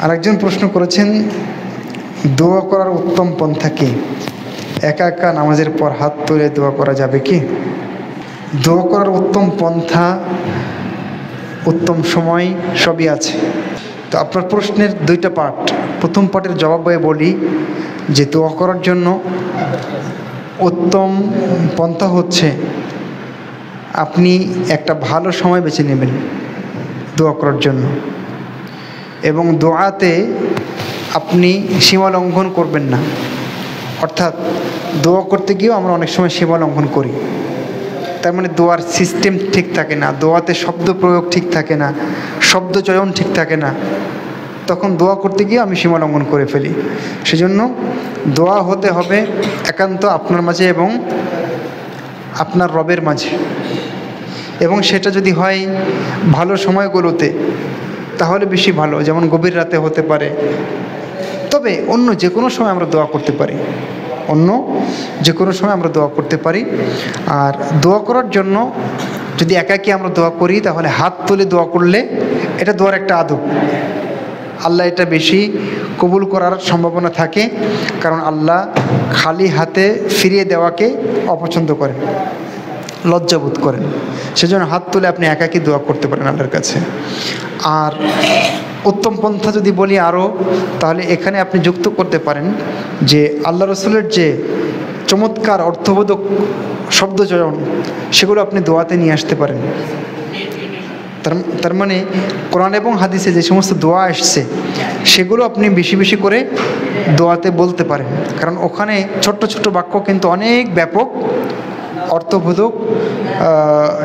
আরেকজন প্রশ্ন করেছেন, দোয়া করার উত্তম পন্থা কি? একা একা নামাজের পর হাত তুলে দোয়া করা যাবে কি? দোয়া করার উত্তম পন্থা, উত্তম সময় সবই আছে। তো আপনার প্রশ্নের দুইটা পার্ট। প্রথম পার্টের জবাবে বলি যে দোয়া করার জন্য উত্তম পন্থা হচ্ছে আপনি একটা ভালো সময় বেছে নেবেন দোয়া করার জন্য, এবং দোয়াতে আপনি সীমা লঙ্ঘন করবেন না। অর্থাৎ দোয়া করতে গিয়েও আমরা অনেক সময় সীমা লঙ্ঘন করি। তার মানে দোয়ার সিস্টেম ঠিক থাকে না, দোয়াতে শব্দ প্রয়োগ ঠিক থাকে না, শব্দ চয়ন ঠিক থাকে না, তখন দোয়া করতে গিয়ে আমি সীমা লঙ্ঘন করে ফেলি। সেজন্য দোয়া হতে হবে একান্ত আপনার মাঝে এবং আপনার রবের মাঝে, এবং সেটা যদি হয় ভালো সময়গুলোতে তাহলে বেশি ভালো, যেমন গভীর রাতে হতে পারে। তবে অন্য যে কোনো সময় আমরা দোয়া করতে পারি, অন্য যে কোনো সময় আমরা দোয়া করতে পারি। আর দোয়া করার জন্য যদি একাকী আমরা দোয়া করি তাহলে হাত তুলে দোয়া করলে এটা দোয়ার একটা আদব। আল্লাহ এটা বেশি কবুল করার সম্ভাবনা থাকে, কারণ আল্লাহ খালি হাতে ফিরিয়ে দেওয়াকে অপছন্দ করেন, লজ্জাবোধ করেন। সেজন্য হাত তুলে আপনি একাকী দোয়া করতে পারেন আল্লাহর কাছে। আর উত্তম পন্থা যদি বলি আরও, তাহলে এখানে আপনি যুক্ত করতে পারেন যে আল্লাহ রসুলের যে চমৎকার অর্থবোধক শব্দচয়ন সেগুলো আপনি দোয়াতে নিয়ে আসতে পারেন। তার মানে কোরআন এবং হাদিসে যে সমস্ত দোয়া আসছে সেগুলো আপনি বেশি বেশি করে দোয়াতে বলতে পারেন, কারণ ওখানে ছোট্ট ছোট্ট বাক্য কিন্তু অনেক ব্যাপক অর্থবোধক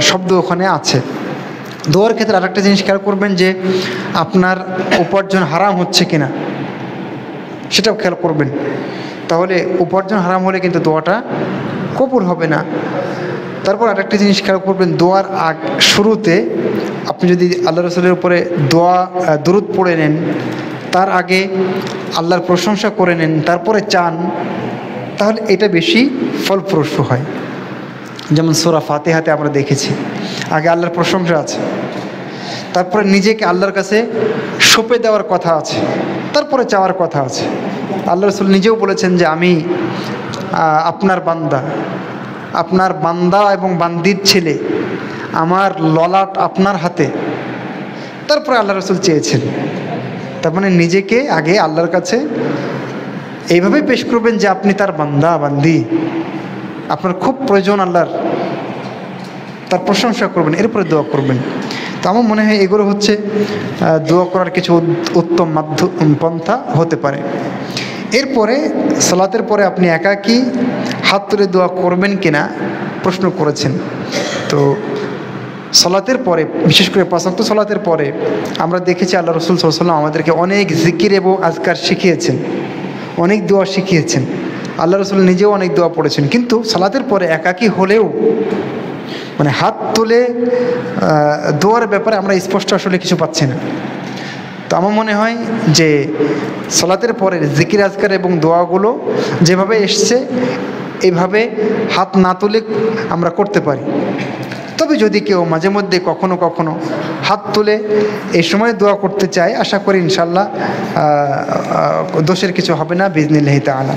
শব্দ ওখানে আছে। দোয়ার ক্ষেত্রে আরেকটা জিনিস খেয়াল করবেন যে আপনার উপার্জন হারাম হচ্ছে কিনা সেটাও খেয়াল করবেন। তাহলে উপার্জন হারাম হলে কিন্তু দোয়াটা কবুল হবে না। তারপর আরেকটা জিনিস খেয়াল করবেন, দোয়ার শুরুতে আপনি যদি আল্লাহ রসুলের উপরে দুরূদ পড়ে নেন, তার আগে আল্লাহর প্রশংসা করে নেন, তারপরে চান, তাহলে এটা বেশি ফলপ্রসূ হয়। যেমন সূরা ফাতিহাতে আমরা দেখেছি আগে আল্লাহর প্রশংসা আছে, তারপরে নিজেকে আল্লাহর কাছে সঁপে দেওয়ার কথা আছে, তারপরে চাওয়ার কথা আছে। আল্লাহ রসুল নিজেও বলেছেন যে আমি আপনার বান্দা এবং বান্দির ছেলে, আমার ললাট আপনার হাতে। তারপরে আল্লাহ রসুল চেয়েছেন। তার মানে নিজেকে আগে আল্লাহর কাছে এইভাবে পেশ করবেন যে আপনি তার বান্দা বান্দি, আপনার খুব প্রয়োজন আল্লাহর, তার প্রশংসা করবেন, এরপরে দোয়া করবেন। তো আমার মনে হয় এগুলো হচ্ছে দোয়া করার কিছু উত্তম পন্থা হতে পারে। এরপরে সালাতের পরে আপনি একাকী হাত তুলে দোয়া করবেন কিনা প্রশ্ন করেছেন। তো সালাতের পরে, বিশেষ করে পাঁচ ওয়াক্ত সালাতের পরে আমরা দেখেছি আল্লাহ রসুল সাল্লাল্লাহু আলাইহি ওয়াসাল্লাম আমাদেরকে অনেক জিকির এবং আজকার শিখিয়েছেন, অনেক দোয়া শিখিয়েছেন। আল্লাহ রসুল নিজেও অনেক দোয়া পড়েছেন, কিন্তু সালাতের পরে একাকী হলেও মানে হাত তুলে দোয়ার ব্যাপারে আমরা স্পষ্ট আসলে কিছু পাচ্ছি না। তো আমার মনে হয় যে সালাতের পরে জিকির আজকার এবং দোয়াগুলো যেভাবে এসছে এইভাবে হাত না তুলে আমরা করতে পারি। তবে যদি কেউ মাঝে মধ্যে কখনো কখনো হাত তুলে এই সময় দোয়া করতে চায়, আশা করি ইনশাল্লাহ দোষের কিছু হবে না বিইজনিল্লাহি তাআলা।